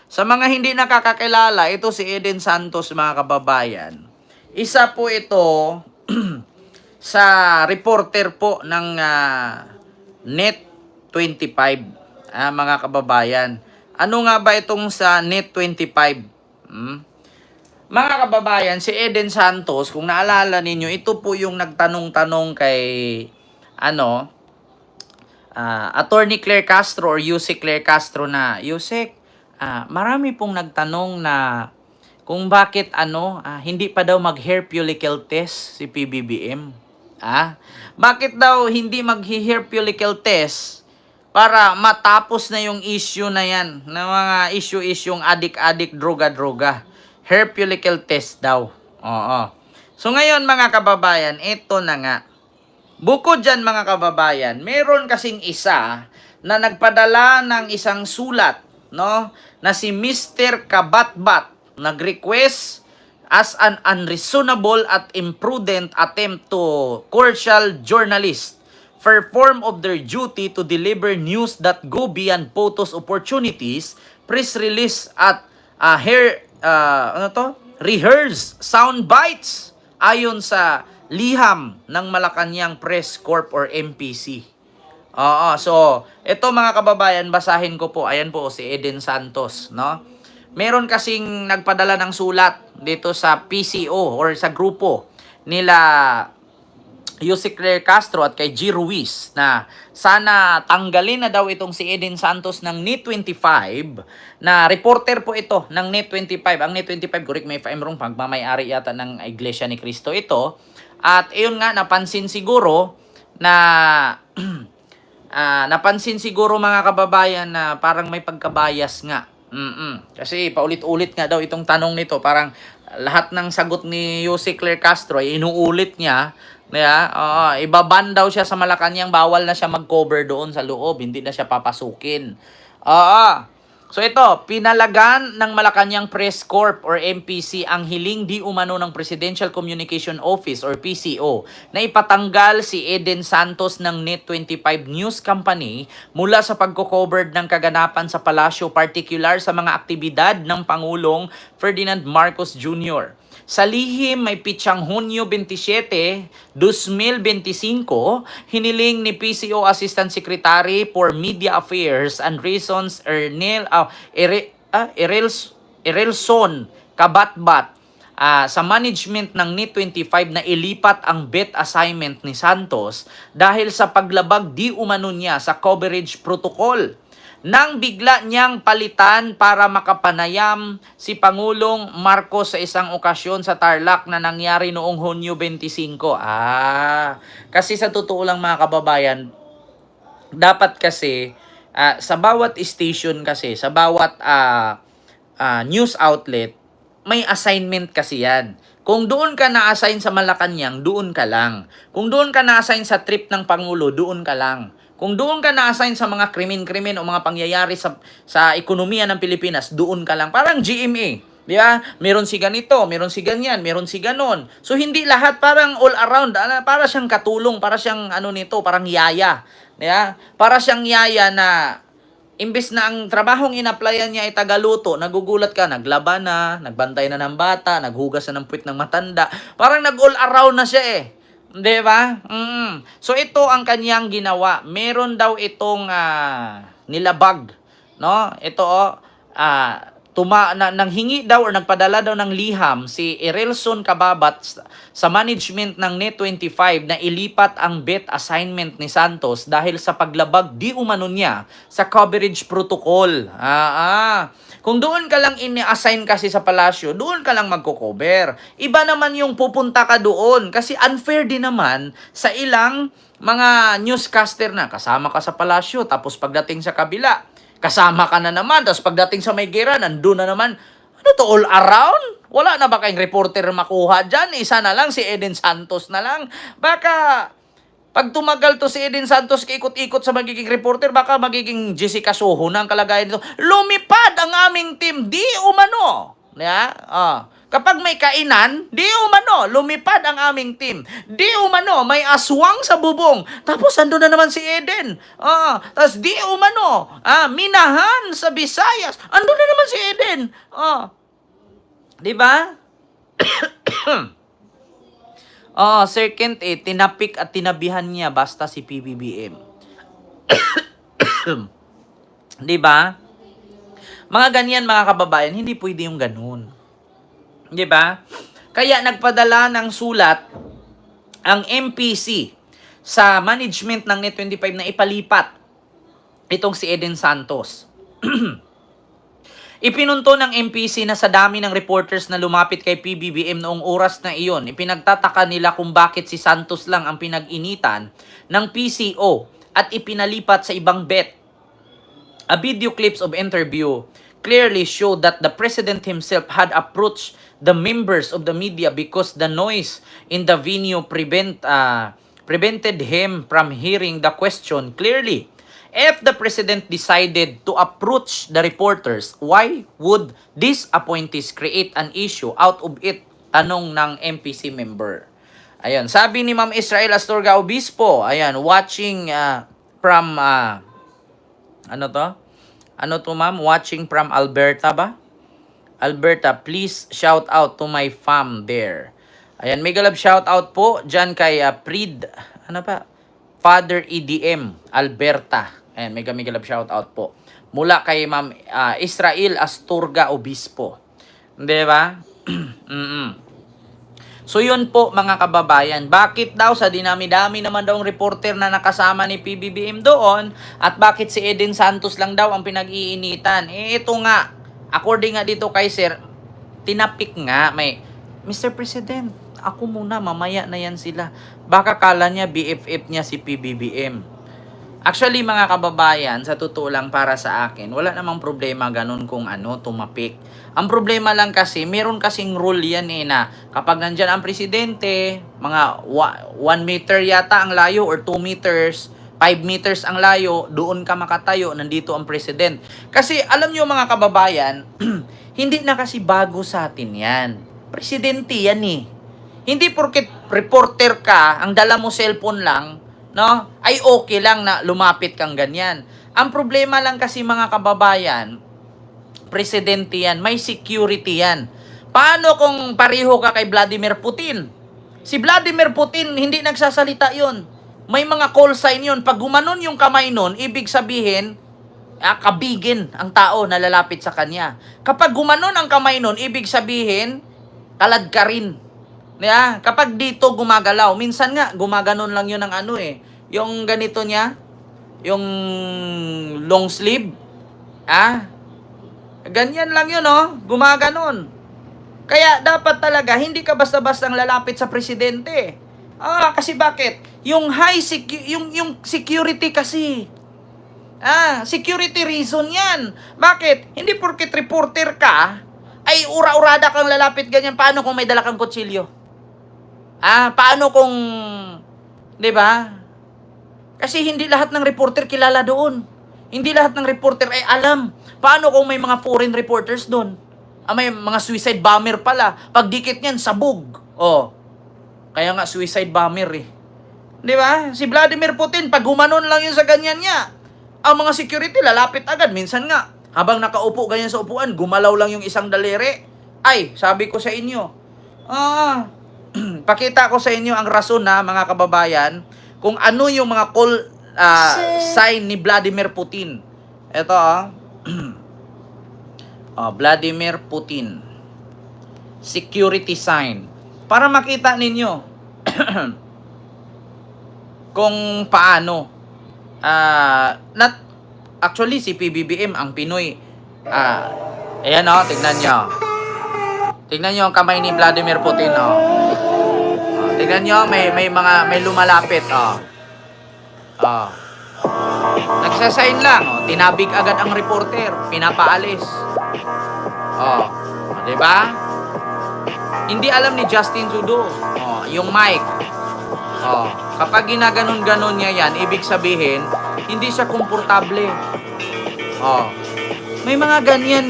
Sa mga hindi nakakakilala, ito si Eden Santos mga kababayan. Isa po ito sa reporter po ng Net25 mga kababayan. Ano nga ba itong sa Net25? Mga kababayan, si Eden Santos, kung naalala ninyo, ito po yung nagtanong-tanong kay Attorney Claire Castro or Yusek Claire Castro na, Yusek, marami pong nagtanong na kung bakit hindi pa daw mag-hair follicle test si PBBM. Bakit daw hindi mag-hair follicle test para matapos na yung issue na yan, na mga issue-isyong adik-adik, droga-droga. Hair follicle test daw. Oo. So ngayon mga kababayan, ito na nga. Bukod dyan mga kababayan, meron kasing isa na nagpadala ng isang sulat, no, na si Mr. Kabatbat nag-request as an unreasonable at imprudent attempt to coercial journalists perform of their duty to deliver news that go beyond photos opportunities, press release at rehearse sound bites ayon sa liham ng Malacanang Press Corp or MPC. So ito mga kababayan, basahin ko po. Ayan po si Eden Santos, no? Meron kasing nagpadala ng sulat dito sa PCO or sa grupo nila Yusek Claire Castro at kay G. Ruiz na sana tanggalin na daw itong si Eden Santos ng Net25 na reporter po ito ng Net25. Ang Net25, correct me if I'm wrong, pagmamayari yata ng Iglesia ni Cristo ito. At iyon nga, napansin siguro mga kababayan na parang may pagkabayas nga. Kasi paulit-ulit nga daw itong tanong nito, parang lahat ng sagot ni Yusek Claire Castro ay inuulit niya. Ibaban daw siya sa Malacanang, bawal na siya mag-cover doon sa loob, hindi na siya papasukin. So ito, pinalagan ng Malacanang Press Corp or MPC ang hiling di umano ng Presidential Communication Office or PCO na ipatanggal si Eden Santos ng Net25 News Company mula sa pagko-cover ng kaganapan sa palasyo, particular sa mga aktibidad ng Pangulong Ferdinand Marcos Jr. Sa lihim may pitsang Hunyo 27, 2025, hiniling ni PCO Assistant Secretary for Media Affairs and Reasons Erelson Kabatbat sa management ng Net25 na ilipat ang bet assignment ni Santos dahil sa paglabag di umano niya sa coverage protocol. Nang bigla niyang palitan para makapanayam si Pangulong Marcos sa isang okasyon sa Tarlac na nangyari noong Hunyo 25. Kasi sa totoo lang mga kababayan, dapat kasi sa bawat station kasi, sa bawat news outlet, may assignment kasi yan. Kung doon ka na-assign sa Malacanang, doon ka lang. Kung doon ka na-assign sa trip ng Pangulo, doon ka lang. Kung doon ka na-assign sa mga krimen-krimen o mga pangyayari sa ekonomiya ng Pilipinas, doon ka lang. Parang GMA, di ba? Meron si ganito, meron si ganyan, meron si ganon. So hindi lahat, parang all around, para siyang katulong, para siyang parang yaya. Di ba? Para siyang yaya na imbes na ang trabahong in-applyan niya ay tagaluto, nagugulat ka, naglaba na, nagbantay na ng bata, naghugas na ng puwit ng matanda. Parang nag-all around na siya eh. Di ba? So ito ang kanyang ginawa. Meron daw itong nilabag, no? Ito nanghingi daw or nagpadala daw ng liham si Erelson Kababat sa management ng Net25 na ilipat ang bet assignment ni Santos dahil sa paglabag di umano niya sa coverage protocol. Kung doon ka lang ini-assign kasi sa palasyo, doon ka lang magko-cover. Iba naman yung pupunta ka doon kasi unfair din naman sa ilang mga newscaster na kasama ka sa palasyo tapos pagdating sa kabila, kasama ka na naman, tapos pagdating sa may gira, nandun na naman. Ano to, all around? Wala na ba kayong reporter makuha dyan? Isa na lang, si Eden Santos na lang. Baka pag tumagal to si Eden Santos, ikot-ikot sa magiging reporter, baka magiging Jessica Soho na ang kalagayan nito. Lumipad ang aming team, di umano. Kapag may kainan, di umano, lumipad ang aming team. Di umano, may aswang sa bubong. Tapos ando na naman si Eden. Tapos di umano, minahan sa Visayas. Ando na naman din. Oh. 'Di ba? Sir Kent, tinapik at tinabihan niya basta si PBBM. 'Di ba? Mga ganyan mga kababayan, hindi pwede yung ganun. 'Di ba? Kaya nagpadala ng sulat ang MPC sa management ng Net25 na ipalipat itong si Eden Santos. Ipinunto ng MPC na sa dami ng reporters na lumapit kay PBBM noong oras na iyon, ipinagtataka nila kung bakit si Santos lang ang pinag-initan ng PCO at ipinalipat sa ibang bet. A video clips of interview clearly showed that the president himself had approached the members of the media because the noise in the venue prevented him from hearing the question clearly. If the president decided to approach the reporters, why would these appointees create an issue out of it? Tanong ng MPC member. Ayun, sabi ni Ma'am Israel Astorga Obispo, ayan, watching from ano to ma'am? Watching from Alberta ba? Alberta, please shout out to my fam there. Ayan, mega love shout out po dyan kay Prid, Father EDM, Alberta. Ayan, mega love shout out po. Mula kay Ma'am Israel Astorga Obispo. Di ba? So yun po mga kababayan, bakit daw sa dinami-dami naman daw ang reporter na nakasama ni PBBM doon at bakit si Eden Santos lang daw ang pinag-iinitan? Ito nga, according nga dito kay Sir, tinapik nga, Mr. President, ako muna, mamaya na yan sila. Baka kala niya BFF niya si PBBM. Actually mga kababayan, sa totoo lang para sa akin, wala namang problema ganun kung tumapik. Ang problema lang kasi, meron kasing rule yan na kapag nandyan ang presidente, mga 1 meter yata ang layo or 2 meters, 5 meters ang layo, doon ka makatayo, nandito ang president. Kasi alam nyo mga kababayan, hindi na kasi bago sa atin yan. Presidente yan Hindi porket reporter ka, ang dala mo cellphone lang, no? Ay okay lang na lumapit kang ganyan. Ang problema lang kasi mga kababayan, presidente yan, may security yan. Paano kung pareho ka kay Vladimir Putin? Si Vladimir Putin, hindi nagsasalita yon. May mga call sign yun. Pag gumanon yung kamay nun, ibig sabihin, kabigin ang tao na lalapit sa kanya. Kapag gumanon ang kamay nun, ibig sabihin, kalad ka rin. Yeah? Kapag dito gumagalaw, minsan nga, gumaganon lang yun ng yung ganito niya, yung long sleeve, ganyan lang yun, gumaganon. Kaya dapat talaga, hindi ka basta-bastang lalapit sa presidente. Kasi bakit? Yung yung security kasi. Security reason yan. Bakit? Hindi porket reporter ka, ay ura-urada kang lalapit ganyan. Paano kung may dala kang kutsilyo? Paano kung, di ba? Kasi hindi lahat ng reporter kilala doon. Hindi lahat ng reporter ay alam. Paano kung may mga foreign reporters doon? May mga suicide bomber pala. Pag dikit niyan, sabog. Kaya nga suicide bomber Di ba? Si Vladimir Putin, pag gumanon lang yun sa ganyan niya, ang mga security lalapit agad. Minsan nga, habang nakaupo ganyan sa upuan, gumalaw lang yung isang daliri. Ay, sabi ko sa inyo, pakita ko sa inyo ang rason mga kababayan, kung ano yung mga call sign ni Vladimir Putin. Ito Vladimir Putin. Security sign. Para makita ninyo kung paano. Actually, si PBBM, ang Pinoy. Ayan tignan nyo. Tignan nyo ang kamay ni Vladimir Putin. Tignan nyo, may lumalapit. Nagsasign lang. Tinabig agad ang reporter. Pinapaalis. Diba? Hindi alam ni Justin Trudeau. Yung mic. Kapag ginaganon-ganon niya yan, ibig sabihin, hindi siya komportable. May mga ganyan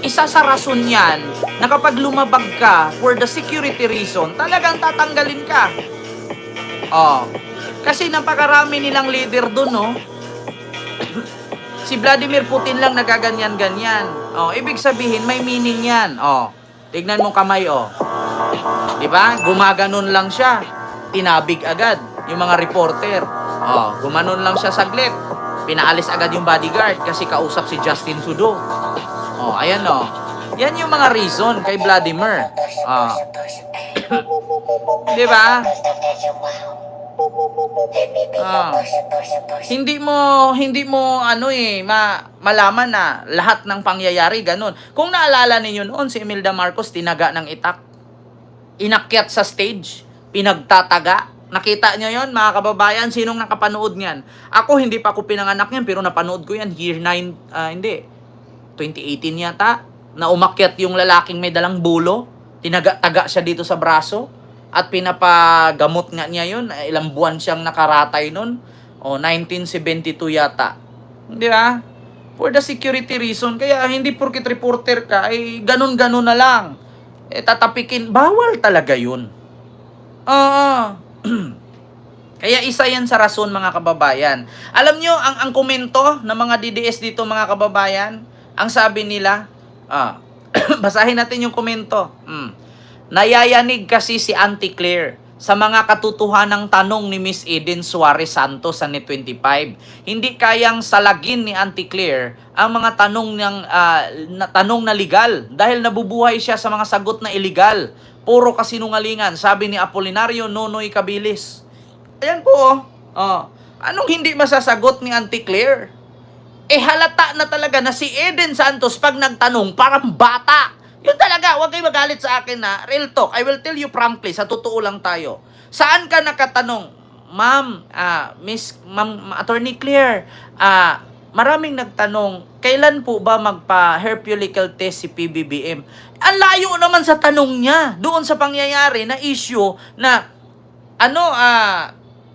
Isa sa rason yan, na kapag lumabag ka for the security reason, talagang tatanggalin ka. Kasi napakarami nilang leader doon, Si Vladimir Putin lang nagaganyan-ganyan. Oh, ibig sabihin may meaning 'yan. Oh. Tignan mo kamay, oh. 'Di ba? Gumaganon lang siya. Tinabig agad yung mga reporter. Oh, gumanon lang siya saglit. Pinaalis agad yung bodyguard kasi kausap si Justin Trudeau. Oh, ayan oh. Yan yung mga reason kay Vladimir. Oh. 'Di ba? Ah. Hindi mo malaman na lahat ng pangyayari ganun. Kung naalala niyo noon si Imelda Marcos tinaga ng itak. Inakyat sa stage, pinagtataga. Nakita niyo 'yon mga kababayan, sinong nakapanood niyan? Ako hindi pa ako pinanganak niyan pero napanood ko 'yan year 9 hindi 2018 yata na umakyat yung lalaking may dalang bulo, tinaga-taga siya dito sa braso. At pinapagamot nga niya yun. Ilang buwan siyang nakaratay nun. O, 1972 yata. Di ba? For the security reason. Kaya hindi porkit reporter ka, ay ganun-ganun na lang. Tatapikin. Bawal talaga yun. Kaya isa yan sa rason mga kababayan. Alam nyo, ang komento ng mga DDS dito mga kababayan, ang sabi nila, basahin natin yung komento. Nayayanig kasi si Auntie Claire sa mga katotohanang tanong ni Miss Eden Suarez Santos sa Net 25. Hindi kayang salagin ni Auntie Claire ang mga tanong tanong na legal dahil nabubuhay siya sa mga sagot na illegal. Puro kasinungalingan, sabi ni Apolinario Nonoy Cabilis. Ayan po. Anong hindi masasagot ni Auntie Claire? Halata na talaga na si Eden Santos pag nagtanong parang bata. Yun talaga, huwag kayo magalit sa akin na real talk. I will tell you frankly, sa totoo lang tayo. Saan ka nakatanong? Ma'am, Ma'am Attorney Claire, maraming nagtanong, kailan po ba magpa-hair follicle test si PBBM? Ang layo naman sa tanong niya, doon sa pangyayari na issue na,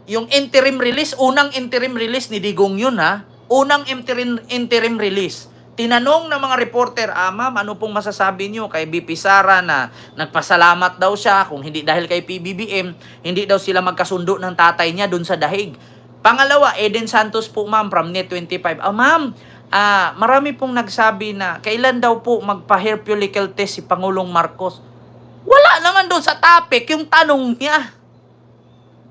yung interim release, unang interim release ni Digong yun ha, unang interim release. Tinanong ng mga reporter, ma'am, ano pong masasabi niyo kay BP Sara na nagpasalamat daw siya kung hindi dahil kay PBBM, hindi daw sila magkasundo ng tatay niya dun sa dahig. Pangalawa, Eden Santos po ma'am from Net 25. Ma'am, marami pong nagsabi na kailan daw po magpa-hair follicle test si Pangulong Marcos. Wala naman doon sa topic yung tanong niya.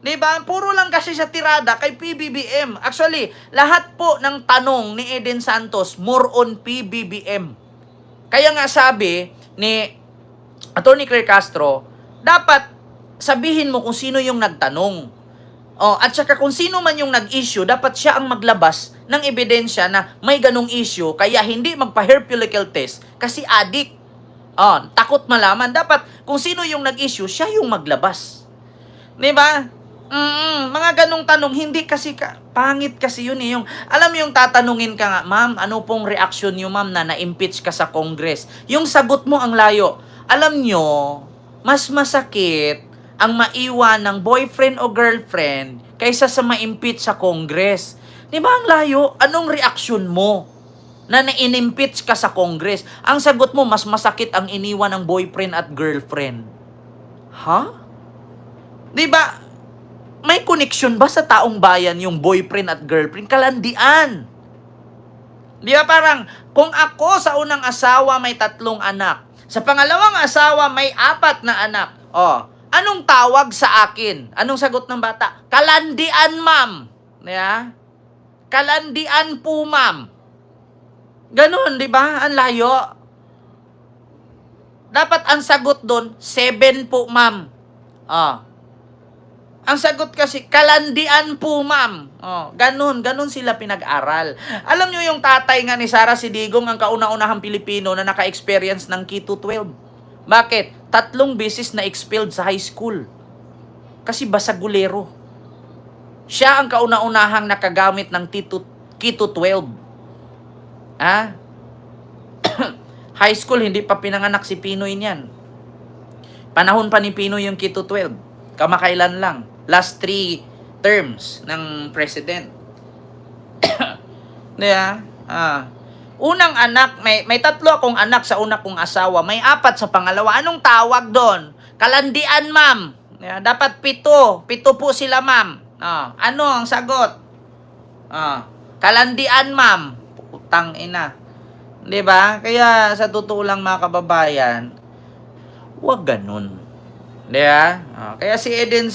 Diba? Puro lang kasi siya tirada kay PBBM. Actually, lahat po ng tanong ni Eden Santos, more on PBBM. Kaya nga sabi ni Attorney Claire Castro, dapat sabihin mo kung sino yung nagtanong. At saka kung sino man yung nag-issue, dapat siya ang maglabas ng ebidensya na may ganong issue, kaya hindi magpa-hair follicle test kasi addict. Takot malaman. Dapat kung sino yung nag-issue, siya yung maglabas. Diba? Mga ganong tanong, hindi kasi pangit kasi yun eh. Alam mo yung tatanungin ka nga, ma'am, ano pong reaksyon nyo ma'am na na-impeach ka sa Congress? Yung sagot mo ang layo. Alam nyo, mas masakit ang maiwan ng boyfriend o girlfriend kaysa sa ma-impeach sa Congress. Di ba ang layo? Anong reaksyon mo na na-impeach ka sa Congress? Ang sagot mo, mas masakit ang iniwan ng boyfriend at girlfriend. Di ba? May connection ba sa taong bayan yung boyfriend at girlfriend? Kalandian. Di ba parang, kung ako sa unang asawa may 3 anak, sa pangalawang asawa may 4 na anak, anong tawag sa akin? Anong sagot ng bata? Kalandian, ma'am. Yeah? Kalandian po, ma'am. Ganun, di ba? Ang layo. Dapat ang sagot doon, 7 po, ma'am. Ang sagot kasi, kalandian po, ma'am. Ganun sila pinag-aral. Alam nyo yung tatay nga ni Sara Sidigong, ang kauna-unahang Pilipino na naka-experience ng Keto 12. Bakit? 3 beses na expelled sa high school. Kasi basagulero. Siya ang kauna-unahang nakagamit ng Keto 12. High school, hindi pa pinanganak si Pinoy niyan. Panahon pa ni Pinoy yung Keto 12. Kamakailan lang. Last 3 terms ng president. Diba? Unang anak, may 3 akong anak sa una kong asawa. May 4 sa pangalawa. Anong tawag doon? Kalandian, ma'am. Diba? Dapat 7. 7 po sila, ma'am. Ano ang sagot? Kalandian, ma'am. putang ina. 'Di ba? Kaya sa totoo lang mga kababayan, 'wag ganun. 'Di ba? Kaya si Eden